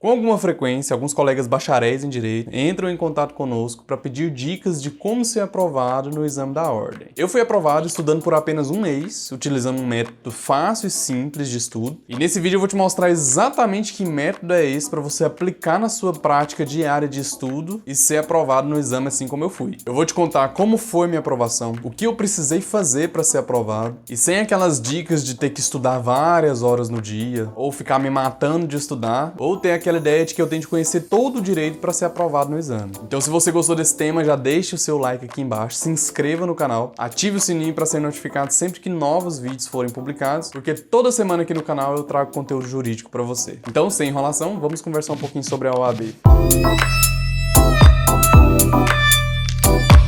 Com alguma frequência, alguns colegas bacharéis em Direito entram em contato conosco para pedir dicas de como ser aprovado no exame da ordem. Eu fui aprovado estudando por apenas um mês, utilizando um método fácil e simples de estudo. E nesse vídeo eu vou te mostrar exatamente que método é esse para você aplicar na sua prática diária de estudo e ser aprovado no exame assim como eu fui. Eu vou te contar como foi minha aprovação, o que eu precisei fazer para ser aprovado, e sem aquelas dicas de ter que estudar várias horas no dia, ou ficar me matando de estudar, ou ter aquela ideia de que eu tenho de conhecer todo o direito para ser aprovado no exame. Então, se você gostou desse tema, já deixe o seu like aqui embaixo, se inscreva no canal, ative o sininho para ser notificado sempre que novos vídeos forem publicados, porque toda semana aqui no canal eu trago conteúdo jurídico para você. Então, sem enrolação, vamos conversar um pouquinho sobre a OAB.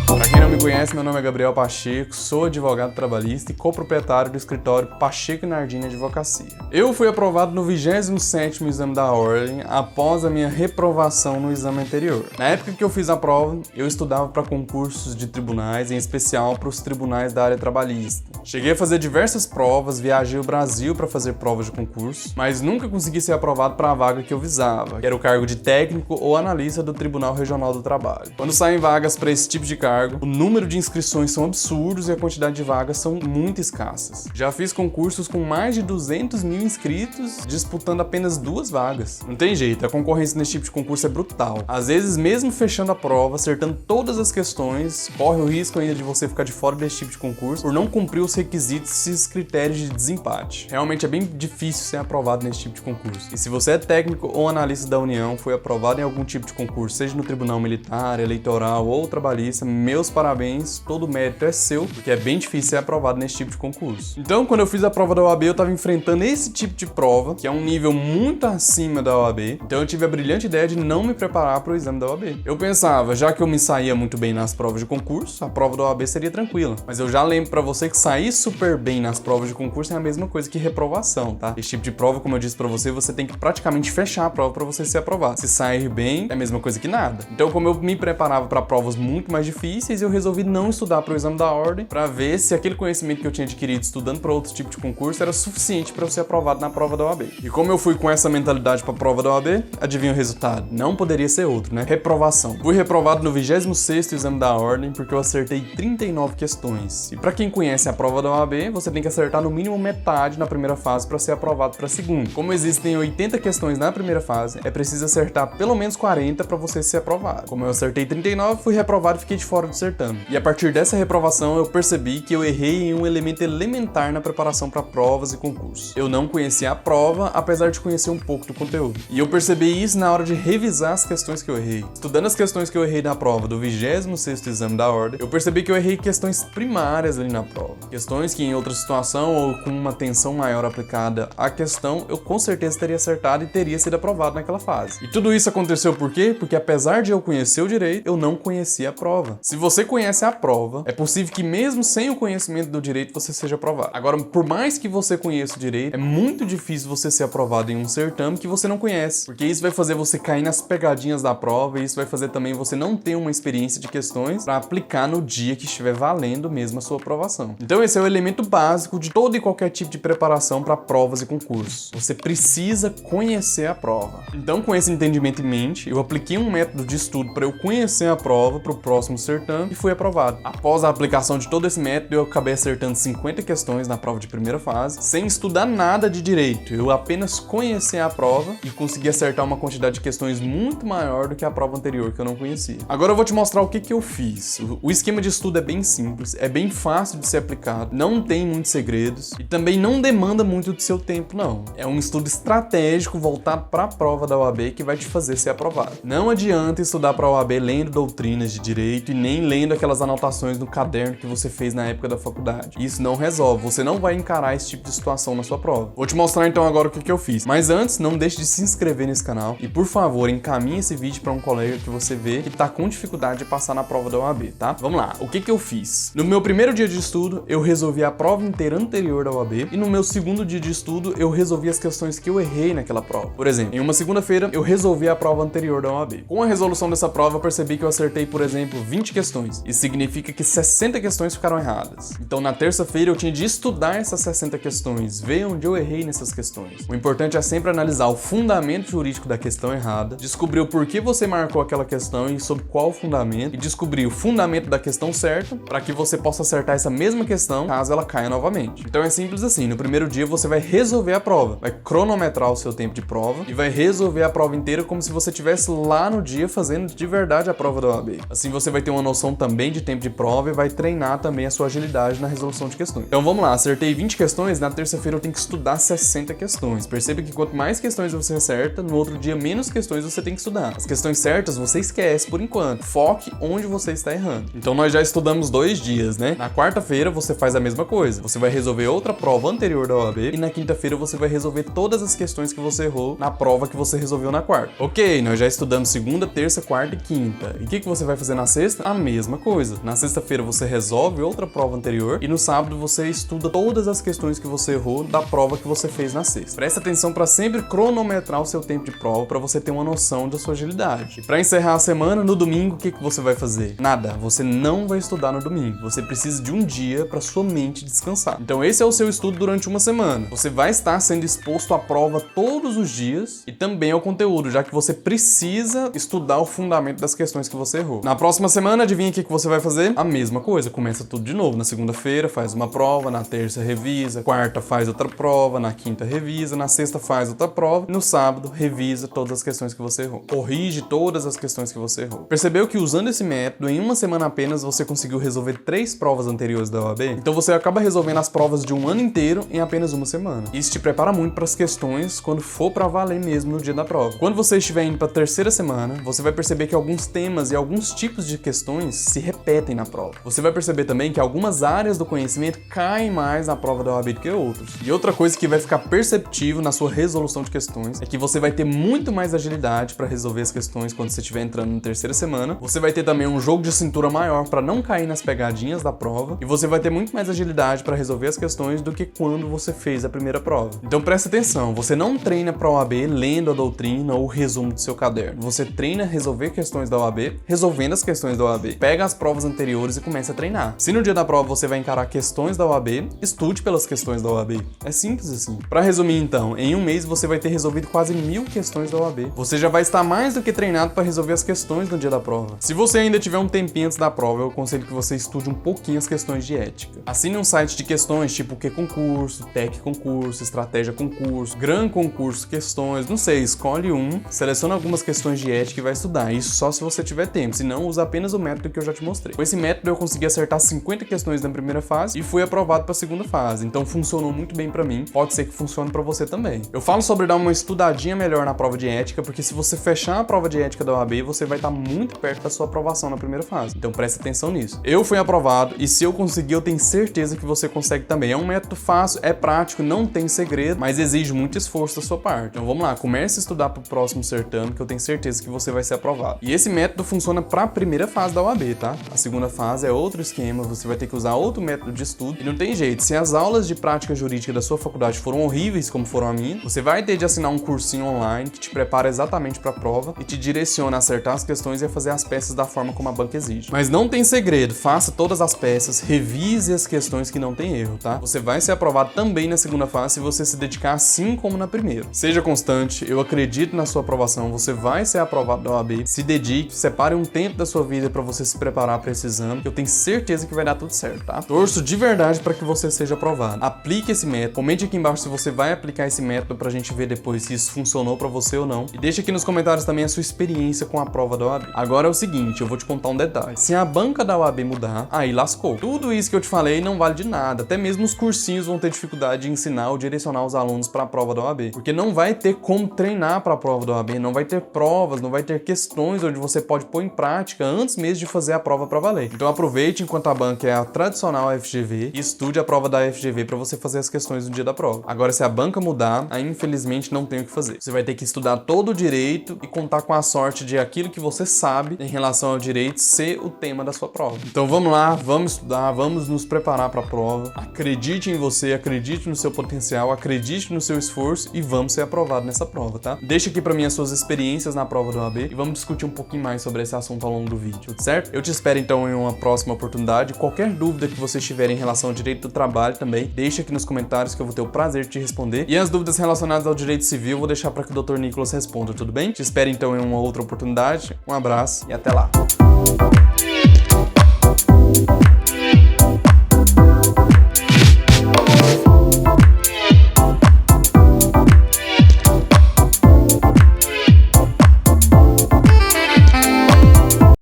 Para quem não me conhece, meu nome é Gabriel Pacheco, sou advogado trabalhista e coproprietário do escritório Pacheco & Nardini Advocacia. Eu fui aprovado no 27º exame da ordem após a minha reprovação no exame anterior. Na época que eu fiz a prova, eu estudava para concursos de tribunais, em especial para os tribunais da área trabalhista. Cheguei a fazer diversas provas, viajei o Brasil para fazer provas de concurso, mas nunca consegui ser aprovado para a vaga que eu visava, que era o cargo de técnico ou analista do Tribunal Regional do Trabalho. Quando saem vagas para esse tipo de cargo, o número de inscrições são absurdos e a quantidade de vagas são muito escassas. Já fiz concursos com mais de 200 mil inscritos, disputando apenas 2 vagas. Não tem jeito, a concorrência nesse tipo de concurso é brutal. Às vezes, mesmo fechando a prova, acertando todas as questões, corre o risco ainda de você ficar de fora desse tipo de concurso por não cumprir os requisitos e os critérios de desempate. Realmente é bem difícil ser aprovado nesse tipo de concurso. E se você é técnico ou analista da União, foi aprovado em algum tipo de concurso, seja no Tribunal Militar, Eleitoral ou Trabalhista, meus parabéns, todo o mérito é seu, porque é bem difícil ser aprovado nesse tipo de concurso. Então, quando eu fiz a prova da OAB, eu estava enfrentando esse tipo de prova, que é um nível muito acima da OAB, então eu tive a brilhante ideia de não me preparar para o exame da OAB. Eu pensava, já que eu me saía muito bem nas provas de concurso, a prova da OAB seria tranquila. Mas eu já lembro para você que sair super bem nas provas de concurso é a mesma coisa que reprovação, tá? Esse tipo de prova, como eu disse para você, você tem que praticamente fechar a prova para você ser aprovado. Se sair bem, é a mesma coisa que nada. Então, como eu me preparava para provas muito mais difíceis, eu resolvi não estudar para o exame da ordem para ver se aquele conhecimento que eu tinha adquirido estudando para outros tipos de concurso era suficiente para eu ser aprovado na prova da OAB. E como eu fui com essa mentalidade para a prova da OAB, adivinha o resultado? Não poderia ser outro, né? Reprovação. Fui reprovado no 26º exame da ordem porque eu acertei 39 questões. E para quem conhece a prova da OAB, você tem que acertar no mínimo metade na primeira fase para ser aprovado para a segunda. Como existem 80 questões na primeira fase, é preciso acertar pelo menos 40 para você ser aprovado. Como eu acertei 39, fui reprovado e fiquei de fora do certame. E a partir dessa reprovação, eu percebi que eu errei em um elemento elementar na preparação para provas e concursos. Eu não conhecia a prova, apesar de conhecer um pouco do conteúdo. E eu percebi isso na hora de revisar as questões que eu errei. Estudando as questões que eu errei na prova do 26º exame da ordem, eu percebi que eu errei questões primárias ali na prova. Questões que em outra situação ou com uma atenção maior aplicada à questão, eu com certeza teria acertado e teria sido aprovado naquela fase. E tudo isso aconteceu por quê? Porque apesar de eu conhecer o direito, eu não conhecia a prova. Se você conhece a prova, é possível que mesmo sem o conhecimento do direito você seja aprovado. Agora, por mais que você conheça o direito, é muito difícil você ser aprovado em um certame que você não conhece, porque isso vai fazer você cair nas pegadinhas da prova e isso vai fazer também você não ter uma experiência de questões para aplicar no dia que estiver valendo mesmo a sua aprovação. Então esse é o elemento básico de todo e qualquer tipo de preparação para provas e concursos. Você precisa conhecer a prova. Então, com esse entendimento em mente, eu apliquei um método de estudo para eu conhecer a prova para o próximo certame e fui aprovado. Após a aplicação de todo esse método, eu acabei acertando 50 questões na prova de primeira fase, sem estudar nada de direito. Eu apenas conheci a prova e consegui acertar uma quantidade de questões muito maior do que a prova anterior que eu não conhecia. Agora eu vou te mostrar o que eu fiz. O esquema de estudo é bem simples, é bem fácil de ser aplicado, não tem muitos segredos e também não demanda muito do seu tempo, não. É um estudo estratégico voltado para a prova da OAB que vai te fazer ser aprovado. Não adianta estudar para a OAB lendo doutrinas de direito e nem lendo aquelas anotações no caderno que você fez na época da faculdade. Isso não resolve, você não vai encarar esse tipo de situação na sua prova. Vou te mostrar então agora o que eu fiz. Mas antes, não deixe de se inscrever nesse canal e, por favor, encaminhe esse vídeo para um colega que você vê que tá com dificuldade de passar na prova da OAB, tá? Vamos lá, o que eu fiz? No meu primeiro dia de estudo, eu resolvi a prova inteira anterior da OAB e no meu segundo dia de estudo, eu resolvi as questões que eu errei naquela prova. Por exemplo, em uma segunda-feira, eu resolvi a prova anterior da OAB. Com a resolução dessa prova, eu percebi que eu acertei, por exemplo, 20 questões. questões. Isso significa que 60 questões ficaram erradas. Então na terça-feira eu tinha de estudar essas 60 questões, ver onde eu errei nessas questões. O importante é sempre analisar o fundamento jurídico da questão errada, descobrir o porquê você marcou aquela questão e sob qual fundamento, e descobrir o fundamento da questão certa para que você possa acertar essa mesma questão caso ela caia novamente. Então é simples assim, no primeiro dia você vai resolver a prova, vai cronometrar o seu tempo de prova e vai resolver a prova inteira como se você estivesse lá no dia fazendo de verdade a prova da OAB. Assim você vai ter uma noção também de tempo de prova e vai treinar também a sua agilidade na resolução de questões. Então vamos lá, acertei 20 questões, na terça-feira eu tenho que estudar 60 questões. Perceba que quanto mais questões você acerta, no outro dia menos questões você tem que estudar. As questões certas você esquece por enquanto. Foque onde você está errando. Então nós já estudamos 2 dias, né? Na quarta-feira você faz a mesma coisa. Você vai resolver outra prova anterior da OAB e na quinta-feira você vai resolver todas as questões que você errou na prova que você resolveu na quarta. Ok, nós já estudamos segunda, terça, quarta e quinta. E o que você vai fazer na sexta? A mesma coisa. Na sexta-feira você resolve outra prova anterior e no sábado você estuda todas as questões que você errou da prova que você fez na sexta. Presta atenção para sempre cronometrar o seu tempo de prova para você ter uma noção da sua agilidade. E para encerrar a semana, no domingo, o que você vai fazer? Nada. Você não vai estudar no domingo. Você precisa de um dia para sua mente descansar. Então esse é o seu estudo durante uma semana. Você vai estar sendo exposto à prova todos os dias e também ao conteúdo, já que você precisa estudar o fundamento das questões que você errou. Na próxima semana, adivinha o que você vai fazer? A mesma coisa. Começa tudo de novo. Na segunda-feira faz uma prova, na terça revisa, quarta faz outra prova, na quinta revisa, na sexta faz outra prova, no sábado revisa todas as questões que você errou. Corrige todas as questões que você errou. Percebeu que usando esse método, em uma semana apenas, você conseguiu resolver 3 provas anteriores da OAB? Então você acaba resolvendo as provas de um ano inteiro em apenas uma semana. Isso te prepara muito para as questões quando for para valer mesmo no dia da prova. Quando você estiver indo para a terceira semana, você vai perceber que alguns temas e alguns tipos de questões se repetem na prova. Você vai perceber também que algumas áreas do conhecimento caem mais na prova da OAB do que outras. E outra coisa que vai ficar perceptível na sua resolução de questões é que você vai ter muito mais agilidade para resolver as questões quando você estiver entrando na terceira semana. Você vai ter também um jogo de cintura maior para não cair nas pegadinhas da prova e você vai ter muito mais agilidade para resolver as questões do que quando você fez a primeira prova. Então presta atenção, você não treina para a OAB lendo a doutrina ou o resumo do seu caderno. Você treina a resolver questões da OAB, resolvendo as questões da OAB. Pega as provas anteriores e começa a treinar. Se no dia da prova você vai encarar questões da OAB, estude pelas questões da OAB. É simples assim. Para resumir então, em um mês você vai ter resolvido quase 1000 questões da OAB. Você já vai estar mais do que treinado para resolver as questões no dia da prova. Se você ainda tiver um tempinho antes da prova, eu aconselho que você estude um pouquinho as questões de ética. Assine um site de questões tipo Q Concurso, Tec Concurso, Estratégia Concurso, Gran Concurso Questões, não sei, escolhe um, seleciona algumas questões de ética e vai estudar. Isso só se você tiver tempo, se não, usa apenas o método que eu já te mostrei. Com esse método eu consegui acertar 50 questões na primeira fase e fui aprovado para a segunda fase, então funcionou muito bem para mim, pode ser que funcione para você também. Eu falo sobre dar uma estudadinha melhor na prova de ética, porque se você fechar a prova de ética da OAB, você vai estar muito perto da sua aprovação na primeira fase, então preste atenção nisso. Eu fui aprovado e se eu conseguir, eu tenho certeza que você consegue também. É um método fácil, é prático, não tem segredo, mas exige muito esforço da sua parte. Então vamos lá, comece a estudar para o próximo certame, que eu tenho certeza que você vai ser aprovado. E esse método funciona para a primeira fase da OAB, tá? A segunda fase é outro esquema, você vai ter que usar outro método de estudo e não tem jeito. Se as aulas de prática jurídica da sua faculdade foram horríveis, como foram a minha, você vai ter de assinar um cursinho online que te prepara exatamente para a prova e te direciona a acertar as questões e a fazer as peças da forma como a banca exige. Mas não tem segredo, faça todas as peças, revise as questões que não tem erro, tá? Você vai ser aprovado também na segunda fase se você se dedicar assim como na primeira. Seja constante, eu acredito na sua aprovação, você vai ser aprovado da OAB. Se dedique, separe um tempo da sua vida para você se preparar para esse exame, que eu tenho certeza que vai dar tudo certo, tá? Torço de verdade para que você seja aprovado. Aplique esse método, comente aqui embaixo se você vai aplicar esse método pra gente ver depois se isso funcionou pra você ou não. E deixa aqui nos comentários também a sua experiência com a prova da OAB. Agora é o seguinte, eu vou te contar um detalhe. Se a banca da OAB mudar, aí lascou. Tudo isso que eu te falei não vale de nada. Até mesmo os cursinhos vão ter dificuldade de ensinar ou direcionar os alunos para a prova da OAB. Porque não vai ter como treinar para a prova da OAB, não vai ter provas, não vai ter questões onde você pode pôr em prática antes mesmo de fazer a prova para valer. Então aproveite enquanto a banca é a tradicional FGV e estude a prova da FGV para você fazer as questões no dia da prova. Agora, se a banca mudar, aí infelizmente não tem o que fazer. Você vai ter que estudar todo o direito e contar com a sorte de aquilo que você sabe em relação ao direito ser o tema da sua prova. Então vamos lá, vamos estudar, vamos nos preparar para a prova. Acredite em você, acredite no seu potencial, acredite no seu esforço e vamos ser aprovados nessa prova, tá? Deixa aqui para mim as suas experiências na prova da OAB e vamos discutir um pouquinho mais sobre esse assunto ao longo do vídeo, certo? Eu te espero então em uma próxima oportunidade. Qualquer dúvida que vocês tiverem em relação ao direito do trabalho também, deixa aqui nos comentários que eu vou ter o prazer de te responder. E as dúvidas relacionadas ao direito civil eu vou deixar para que o Dr. Nicolas responda, tudo bem? Te espero então em uma outra oportunidade. Um abraço e até lá!